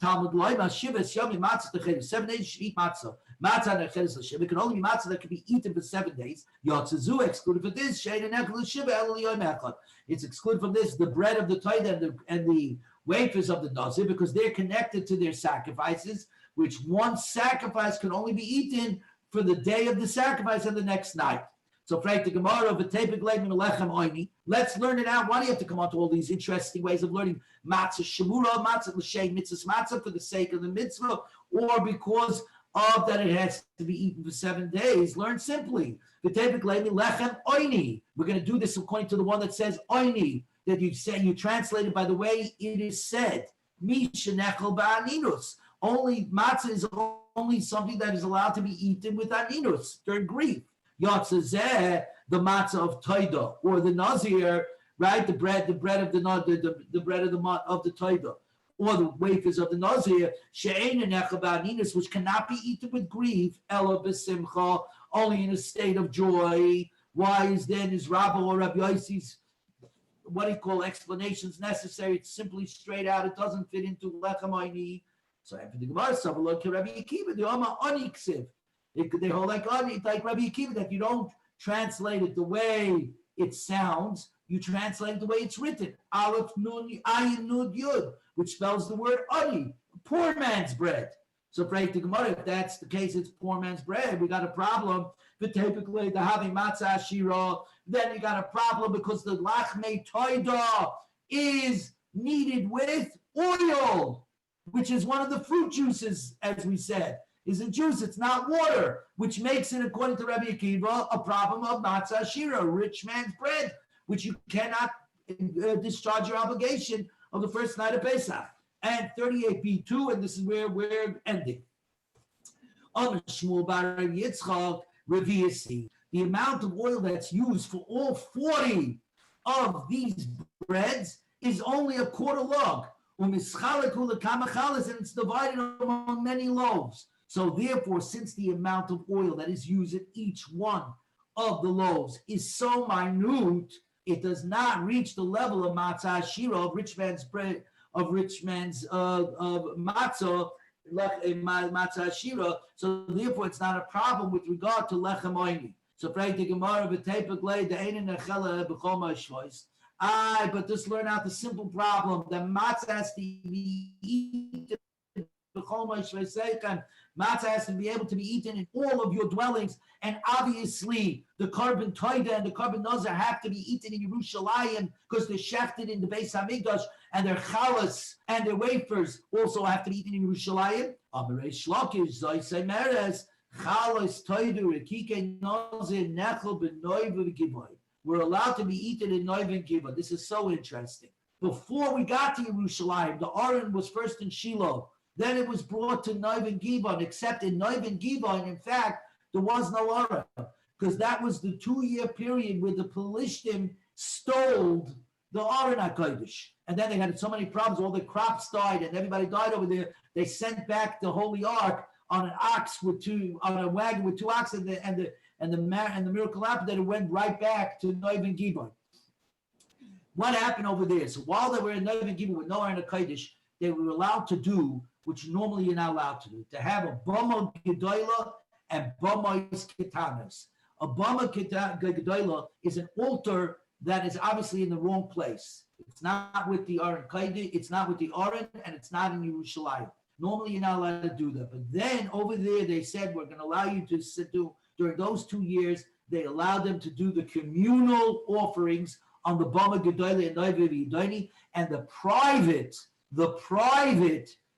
Talmud loyma shivas yomi matzah techeres. 7 days you should eat matzah. Matzah necheres l'shiva. It can only be matzah that can be eaten for 7 days. Yotzazu excluded for this. Shein and echel l'shiva el l'yom echad. It's excluded from this the bread of the Toida and the wafers of the Nazir, because they're connected to their sacrifices, which one sacrifice can only be eaten for the day of the sacrifice and the next night. So, let's learn it out. Why do you have to come on to all these interesting ways of learning matzah shemura, matzah l'shem mitzvah matzah for the sake of the mitzvah, or because of that it has to be eaten for 7 days? Learn simply. We're going to do this according to the one that says oini, that you translate it by the way it is said. Only matzah is only something that is allowed to be eaten with aninus during grief. Yatzazeh, the matzah of Toida, or the Nazir, right? The bread of the bread of the Toida, or the wafers of the Nazir, she'ein necha ba'aninus, which cannot be eaten with grief, ela b'simcha, only in a state of joy. Why is Rabbi or Rabbi Yossi's what do you call explanations necessary? It's simply straight out. It doesn't fit into lechem oini. So after the Gemara, some like Rabbi Akiva, the Oma oniksiv. They hold like Rabbi Akiva, that you don't translate it the way it sounds. You translate it the way it's written. Aleph nun ayin nud yud, which spells the word oni, poor man's bread. So pray to Gemara, if that's the case, it's poor man's bread. We got a problem. But typically the having matzah shira, then you got a problem because the lachmei toida is kneaded with oil, which is one of the fruit juices, as we said, is a juice. It's not water, which makes it, according to Rabbi Akiva, a problem of matzah shira, rich man's bread, which you cannot discharge your obligation of the first night of Pesach. And 38b2, and this is where we're ending. On Shmuel bar Yitzchak, the amount of oil that's used for all 40 of these breads is only a quarter log. And it's divided among many loaves. So therefore, since the amount of oil that is used in each one of the loaves is so minute, it does not reach the level of matzah shira, of rich man's bread, of rich man's matzah, matzah shira. So therefore, it's not a problem with regard to lechem oini. So pray to Gemara v'teipaglei de'einin echela b'choma shvois. But just learn out the simple problem that matzah has to be eaten. Matzah has to be able to be eaten in all of your dwellings, and obviously the carbon toida and the carbon nazar have to be eaten in Yerushalayim because they're shechted in the Beis Hamikdash, and their chalas and their wafers also have to be eaten in Yerushalayim. Amarei shlokish zoysei meres chalas toida rekike nazar nechel b'noiv v'givoy. We're allowed to be eaten in noiv and givoy. This is so interesting. Before we got to Yerushalayim, the Aron was first in Shiloh. Then it was brought to Noiv and Givon, except in Noiv and Givon, in fact, there was no Aron, because that was the 2-year period where the Pelishtim stole the Aron HaKodesh. And then they had so many problems, all the crops died, and everybody died over there. They sent back the Holy Ark on a wagon with 2 oxen, and and the miracle happened that it went right back to Noiv and Gibon. What happened over there? So while they were in Noiv and Gibon with no Aaron Kodesh, they were allowed to do, which normally you're not allowed to do, to have a Bama Gedola and Bama Ketanas. A Bama Gedola is an altar that is obviously in the wrong place. It's not with the Aaron Kodesh, it's not with the Aaron, and it's not in Yerushalayim. Normally you're not allowed to do that. But then over there they said, we're going to allow you to do, during those 2 years, they allowed them to do the communal offerings on the Bama Gedola and Noiv Yidoni, and the private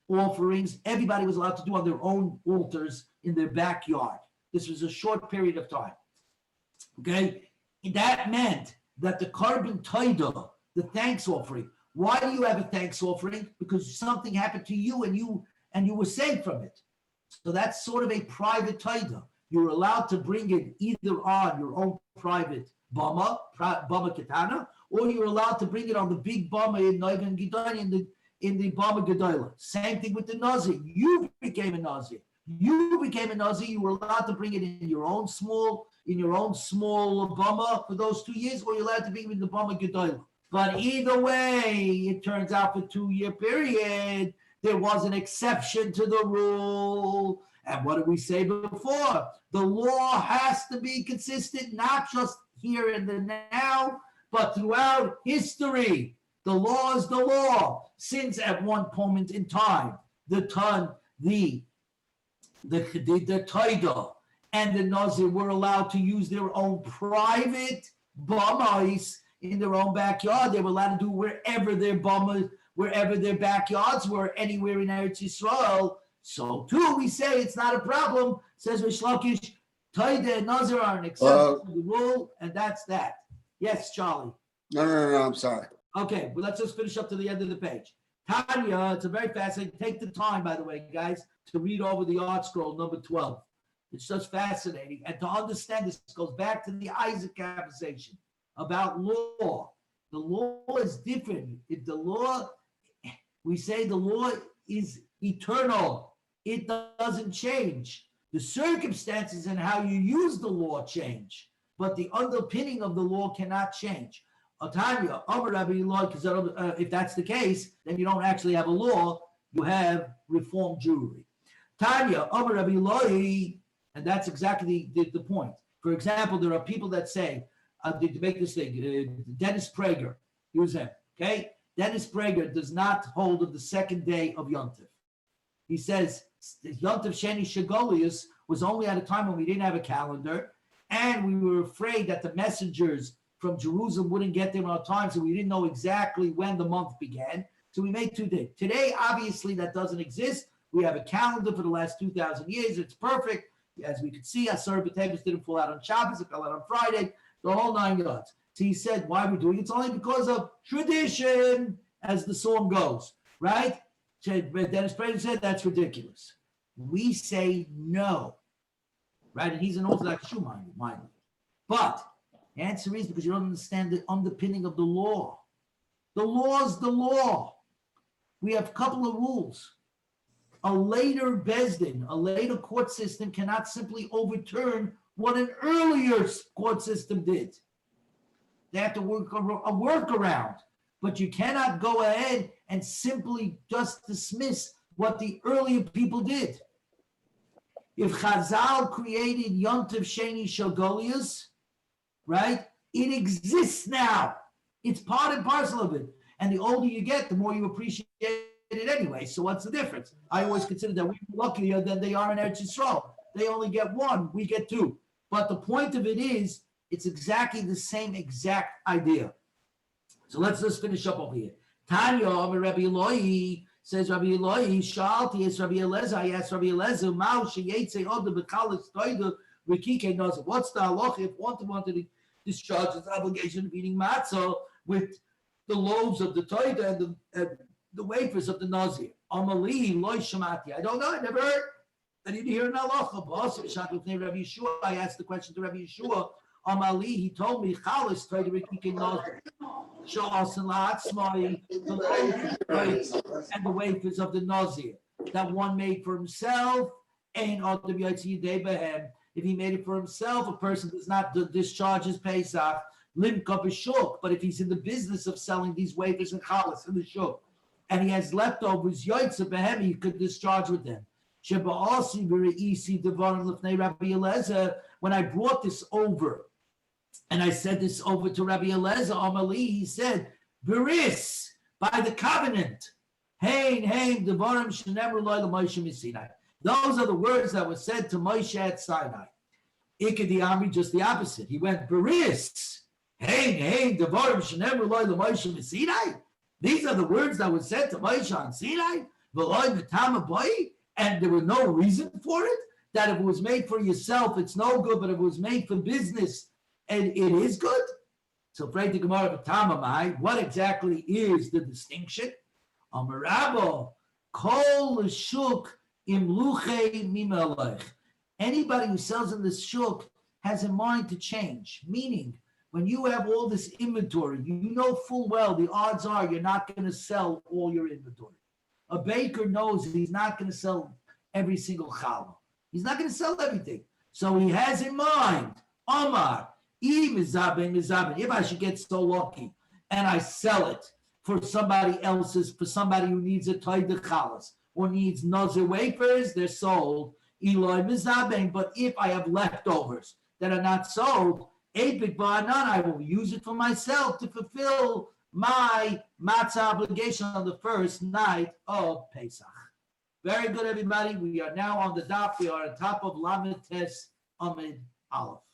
offerings, everybody was allowed to do on their own altars in their backyard. This was a short period of time. Okay? And that meant that the Korban Todah, the thanks offering, why do you have a thanks offering? Because something happened to you and you were saved from it. So that's sort of a private Todah. You're allowed to bring it either on your own private Bama Ketana, or you're allowed to bring it on the big Bama in Noiv and Gidoni in the Bama Gedola. Same thing with the Nazir. You became a Nazir. You were allowed to bring it in your own small Bama for those 2 years, or you're allowed to bring it in the Bama Gedola. But either way, it turns out for 2-year period, there was an exception to the rule. And what did we say before? The law has to be consistent, not just here in the now, but throughout history. The law is the law. Since at one moment in time, the Todah and the Nazir were allowed to use their own private bamais in their own backyard. They were allowed to do wherever their backyards were, anywhere in Eretz Yisrael. So too, we say it's not a problem. Says Rish Lakish, Todah and Nazir are an exception to the rule, and that's that. Yes, Charlie. No, I'm sorry. Okay, well, let's just finish up to the end of the page. Tanya, it's a very fascinating. Take the time, by the way, guys, to read over the art scroll number 12. It's just fascinating. And to understand this goes back to the Isaac conversation about law. The law is different. We say the law is eternal. It doesn't change. The circumstances and how you use the law change, but the underpinning of the law cannot change. Tanya, if that's the case, then you don't actually have a law, you have Reformed Jewry. Tanya, and that's exactly the point. For example, there are people that say, to make this thing, Dennis Prager, use him, okay? Dennis Prager does not hold of the second day of Yom Tov. He says Yom Tov Sheni Shagolius was only at a time when we didn't have a calendar, and we were afraid that the messengers from Jerusalem wouldn't get there on time, so we didn't know exactly when the month began. So we made 2 days. Today, obviously, that doesn't exist. We have a calendar for the last 2,000 years. It's perfect. As we could see, Asar B'Tevis didn't fall out on Shabbos, it fell out on Friday, the whole 9 yards. So he said, why are we doing it? It's only because of tradition, as the song goes, right? Dennis Prager said, that's ridiculous. We say no, right? And he's an Orthodox Jew, mind you. But the answer is because you don't understand the underpinning of the law. The law is the law. We have a couple of rules. A later Bezdin, a later court system cannot simply overturn what an earlier court system did. They have to work a workaround. But you cannot go ahead and simply just dismiss what the earlier people did. If Chazal created Yom Tov Sheni Shogolius, right? It exists now. It's part and parcel of it. And the older you get, the more you appreciate it anyway. So what's the difference? I always consider that we're luckier than they are in Eretz Yisrael. They only get 1, we get 2. But the point of it is, it's exactly the same exact idea. So let's just finish up over here. Tanya, Rabbi Eloi, says Rabbi Eloi, Shalti, is Rabbi Eliezer, I asked Rabbi Eliezer, Mao, Sheyetze, Oda, Bekalis, Toida, Rikike, Nazar. What's the halacha if one wanted to discharge his obligation of eating matzah with the loaves of the Toida and the wafers of the Nazir? Amali, Loi Shamati. I don't know, I never heard. I didn't hear an halacha. I asked the question to Rabbi Yeshua. Amali, he told me, Chalis, Toida, Rikike, Nazar. And the wafers of the Nazir that one made for himself, and If he made it for himself, a person does not discharge his Pesach, limka b'shuk. But if he's in the business of selling these wafers and challahs in the shuk, and he has leftovers, yoitza behem, he could discharge with them. When I brought this over, and I said this over to Rabbi Eliezer Amali, he said, Beris, by the covenant. Those are the words that were said to Moshe at Sinai. Ikedi Amri, just the opposite. He went, Beris, these are the words that were said to Moshe on Sinai, and there was no reason for it, that if it was made for yourself, it's no good, but if it was made for business, and it is good. So, what exactly is the distinction? Amarabo, kol shuk imluche mimelech. Anybody who sells in this shuk has in mind to change. Meaning, when you have all this inventory, you know full well the odds are you're not going to sell all your inventory. A baker knows he's not going to sell every single challah. He's not going to sell everything. So he has in mind, Omar, if I should get so lucky and I sell it for somebody for somebody who needs a taida chalas or needs nazir wafers, they're sold. But if I have leftovers that are not sold, I will use it for myself to fulfill my matzah obligation on the first night of Pesach. Very good, everybody. We are now on the daf. We are on top of Lamed Tes Amid Aleph.